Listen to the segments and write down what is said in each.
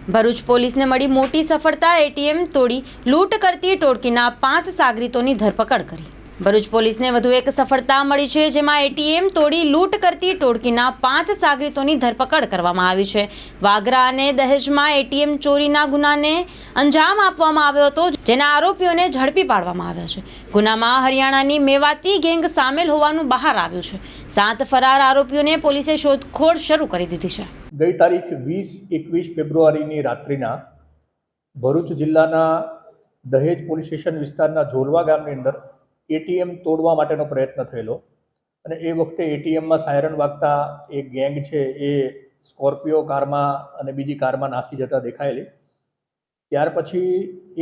ભરૂચ પોલીસને મળી મોટી સફળતા। એટીએમ તોડી લૂંટ કરતી ટોળકીના 5 સાગરીતોની ધરપકડ કરી। ભરૂચ પોલીસને વધુ એક સફળતા મળી છે, જેમાં એટીએમ તોડી લૂંટ કરતી ટોળકીના 5 સાગરીતોની ધરપકડ કરવામાં આવી છે। વાગરા અને દહેજમાં એટીએમ ચોરીના ગુનાને અંજામ આપવામાં આવ્યો હતો, જેના આરોપીઓને ઝડપી પાડવામાં આવ્યા છે। ગુનામાં હરિયાણાની મેવાતી ગેંગ સામેલ હોવાનું બહાર આવ્યું છે। 7 ફરાર આરોપીઓને પોલીસે શોધખોળ શરૂ કરી દીધી છે। ગઈ તારીખ 20-21 ફેબ્રુઆરીની રાત્રિના ભરૂચ જિલ્લાના દહેજ પોલીસ સ્ટેશન વિસ્તારના ઝોલવા ગામની અંદર એટીએમ તોડવા માટેનો પ્રયત્ન થયેલો અને એ વખતે એટીએમમાં સાયરન વાગતા એક ગેંગ છે એ સ્કોર્પિયો કારમાં અને બીજી કારમાં નાસી જતા દેખાયેલી। ત્યાર પછી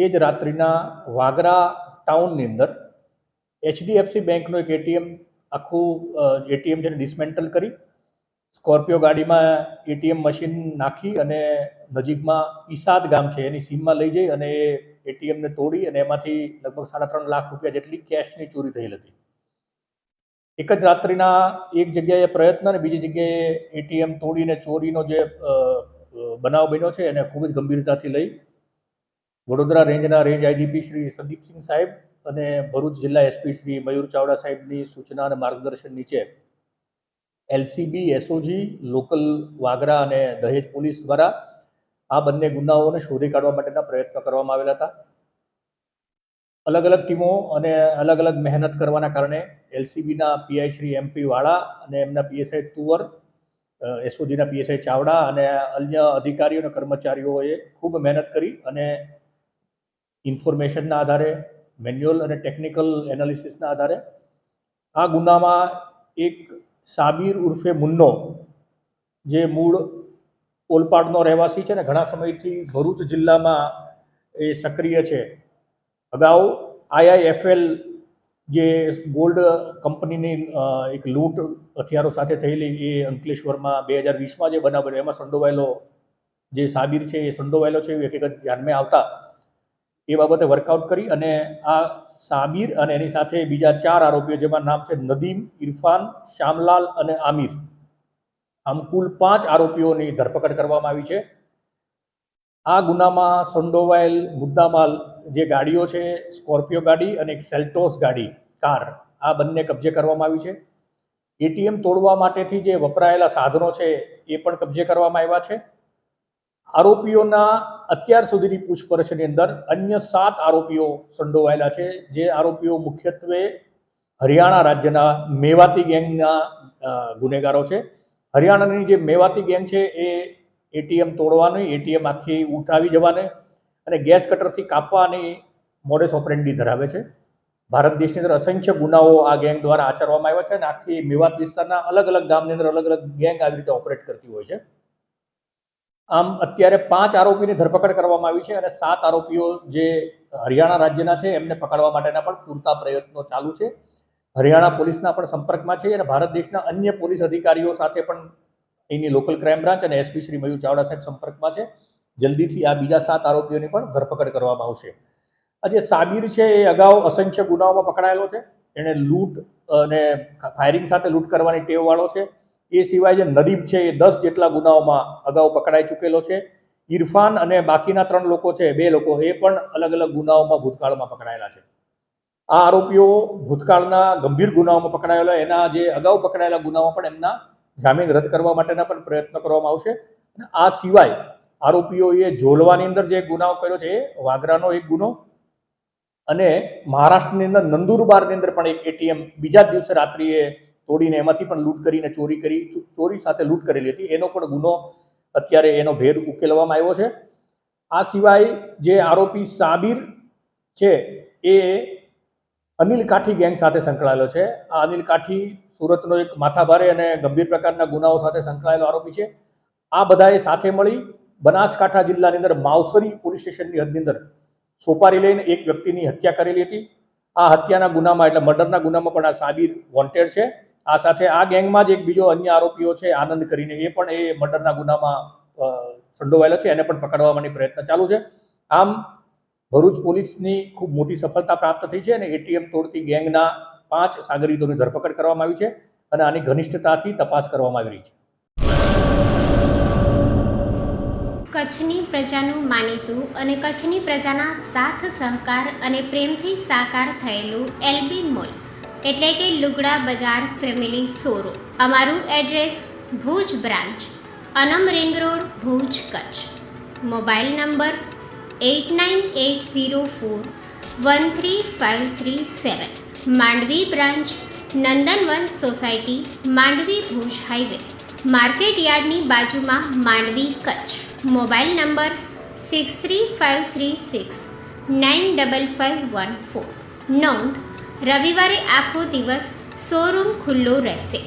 એ જ રાત્રિના વાગરા ટાઉનની અંદર એચડીએફસી બેંકનું એક આખું એટીએમ જેને ડિસમેન્ટલ કરી સ્કોર્પિયો ગાડીમાં એટીએમ મશીન નાખી અને નજીકમાં ઈસાદ ગામ છે એની સીમમાં લઈ જઈ અને એ એટીએમને તોડી અને એમાંથી લગભગ 3.5 લાખ રૂપિયા જેટલી કેશની ચોરી થયેલ હતી। એક જ રાત્રિના એક જગ્યાએ પ્રયત્ન અને બીજી જગ્યાએ એટીએમ તોડીને ચોરીનો જે બનાવ બન્યો છે એને ખૂબ જ ગંભીરતાથી લઈ વડોદરા રેન્જના રેન્જ આઈજીપી શ્રી સંદીપસિંહ સાહેબ અને ભરૂચ જિલ્લા એસપી શ્રી મયુર ચાવડા સાહેબની સૂચના અને માર્ગદર્શન નીચે એલસીબી, એસઓજી, લોકલ વાગરા અને દહેજ પોલીસ દ્વારા આ બંને ગુનાઓને શોધી કાઢવા માટેના પ્રયત્નો કરવામાં આવેલા હતા। અલગ અલગ ટીમો અને અલગ અલગ મહેનત કરવાના કારણે એલસીબીના પીઆઈ શ્રી એમપી વાળા અને એમના પીએસઆઈ તુવર, એસઓજીના પીએસઆઈ ચાવડા અને અન્ય અધિકારીઓ અને કર્મચારીઓએ ખૂબ મહેનત કરી અને ઇન્ફોર્મેશનના આધારે, મેન્યુઅલ અને ટેકનિકલ એનાલિસિસના આધારે આ ગુનામાં એક સાબિર ઉર્ફે મુન્નો, જે મૂળ ઓલપાડનો રહેવાસી છે ને ઘણા સમયથી ભરૂચ જિલ્લામાં એ સક્રિય છે। અગાઉ આઈઆઈએફએલ જે ગોલ્ડ કંપનીની એક લૂંટ હથિયારો સાથે થયેલી એ અંકલેશ્વરમાં 2020માં જે બનાવ બન્યો એમાં સંડોવાયેલો જે સાબિર છે એ સંડોવાયેલો છે એવી હકીકત ધ્યાનમાં આવતા એ બાબતે વર્કઆઉટ કરી અને આ સાબિર અને એની સાથે બીજા 4 આરોપીઓ, જેમાં નામ છે નદીમ, ઇરફાન, શ્યામલાલ અને આમિર, આમ કુલ 5 આરોપીઓની ધરપકડ કરવામાં આવી છે। આ ગુનામાં સંડોવાયેલ મુદ્દામાલ જે ગાડીઓ છે, સ્કોર્પિયો ગાડી અને એક સેલ્ટોસ ગાડી કાર, આ બંને કબજે કરવામાં આવી છે। એટીએમ તોડવા માટેથી જે વપરાયેલા સાધનો છે એ પણ કબજે કરવામાં આવ્યા છે। આરોપીઓના અત્યાર સુધીની પૂછપરછની અંદર અન્ય 7 આરોપીઓ સંડોવાયેલા છે, જે આરોપીઓ મુખ્યત્વે હરિયાણા રાજ્યના મેવાતી ગેંગના ગુનેગારો છે। હરિયાણાની જે મેવાતી ગેંગ છે એ એટીએમ તોડવાની, એટીએમ આખી ઉઠાવી જવાની અને ગેસ કટરથી કાપવાની મોડસ ઓપરેન્ડી ધરાવે છે। ભારત દેશની અંદર અસંખ્ય ગુનાઓ આ ગેંગ દ્વારા આચરવામાં આવ્યા છે અને આખી મેવાત વિસ્તારના અલગ અલગ ગામની અંદર અલગ અલગ ગેંગ આવી રીતે ઓપરેટ કરતી હોય છે। આમ અત્યારે 5 આરોપીની ધરપકડ કરવામાં આવી છે અને 7 આરોપીઓ જે હરિયાણા રાજ્યના છે એમને પકડવા માટેના પણ પૂરતા પ્રયત્નો ચાલુ છે। હરિયાણા પોલીસના પણ સંપર્કમાં છે અને ભારત દેશના અન્ય પોલીસ અધિકારીઓ સાથે પણ એની લોકલ ક્રાઇમ બ્રાન્ચ અને એસપી શ્રી મયુર ચાવડા સાહેબ સંપર્કમાં છે। જલ્દીથી આ બીજા 7 આરોપીઓની પણ ધરપકડ કરવામાં આવશે। આ જે સાબિર છે એ અગાઉ અસંખ્ય ગુનાઓમાં પકડાયેલો છે, એણે લૂંટ અને ફાયરિંગ સાથે લૂંટ કરવાની ટેવવાળો છે। એ સિવાય જે નદીમ છે એ 10 જેટલા ગુનાઓમાં અગાઉ પકડાઈ ચૂકેલો છે। ઇરફાન અને બાકીના 3 લોકો છે, 2 લોકો, એ પણ અલગ અલગ ગુનાઓમાં ભૂતકાળમાં પકડાયેલા છે। આ આરોપીઓ ભૂતકાળના ગંભીર ગુનાઓમાં પકડાયેલા, એના જે અગાઉ પકડાયેલા ગુનાઓ પણ એમના જામીન રદ કરવા માટેના પણ પ્રયત્ન કરવામાં આવશે। અને આ સિવાય આરોપીઓએ ઝોલવાની અંદર જે ગુનાઓ કર્યો છે એ વાગરાનો એક ગુનો અને મહારાષ્ટ્રની અંદર નંદુરબારની અંદર પણ એક એટીએમ બીજા જ દિવસે રાત્રિએ તોડીને એમાંથી પણ લૂંટ કરીને ચોરી સાથે લૂંટ કરેલી હતી, એનો પણ ગુનો અત્યારે એનો ભેદ ઉકેલવામાં આવ્યો છે। આ સિવાય જે આરોપી સાબિર છે એ અનિલ કાઠી ગેંગ સાથે સંકળાયેલો છે। આ અનિલ કાઠી સુરતનો એક માથાભારે અને ગંભીર પ્રકારના ગુનાઓ સાથે સંકળાયેલો આરોપી છે। આ બધાએ સાથે મળી બનાસકાંઠા જિલ્લાની અંદર માવસરી પોલીસ સ્ટેશનની હદની અંદર સોપારી લઈને એક વ્યક્તિની હત્યા કરેલી હતી। આ હત્યાના ગુનામાં એટલે મર્ડરના ગુનામાં પણ આ સાબિર વોન્ટેડ છે। આ સાથે આ ગેંગમાં જ એક બીજો અન્ય આરોપીઓ છે આનંદ કરીને, એ પણ એ મર્ડરના ગુનામાં સંડોવાયેલો છે, એને પણ પકડવા માટે પ્રયત્ન ચાલુ છે। આમ ભરૂચ પોલીસની ખૂબ મોટી સફળતા પ્રાપ્ત થઈ છે અને એટીએમ તોડતી ગેંગના 5 સાગરીતોની ધરપકડ કરવામાં આવી છે અને આની ઘનિષ્ઠતાથી તપાસ કરવામાં આવી રહી છે। કચ્છની પ્રજાનું માનીતું અને કચ્છની પ્રજાના સાથ સહકાર અને પ્રેમથી સાકાર થયેલું એલબી મોલ એટલે કે લુગડા બજાર ફેમિલી શોરૂમ. અમારું address Bhuj branch, Anam ring road, Bhuj, Kutch. Mobile number 8980413537. Mandvi branch, Nandanvan society, Mandvi, Bhuj highway, market યાર્ડની બાજુમાં, માંડવી, કચ્છ. Mobile number 6353695514. નોંધ: રવિવારે આખો દિવસ શોરૂમ ખુલ્લો રહેશે.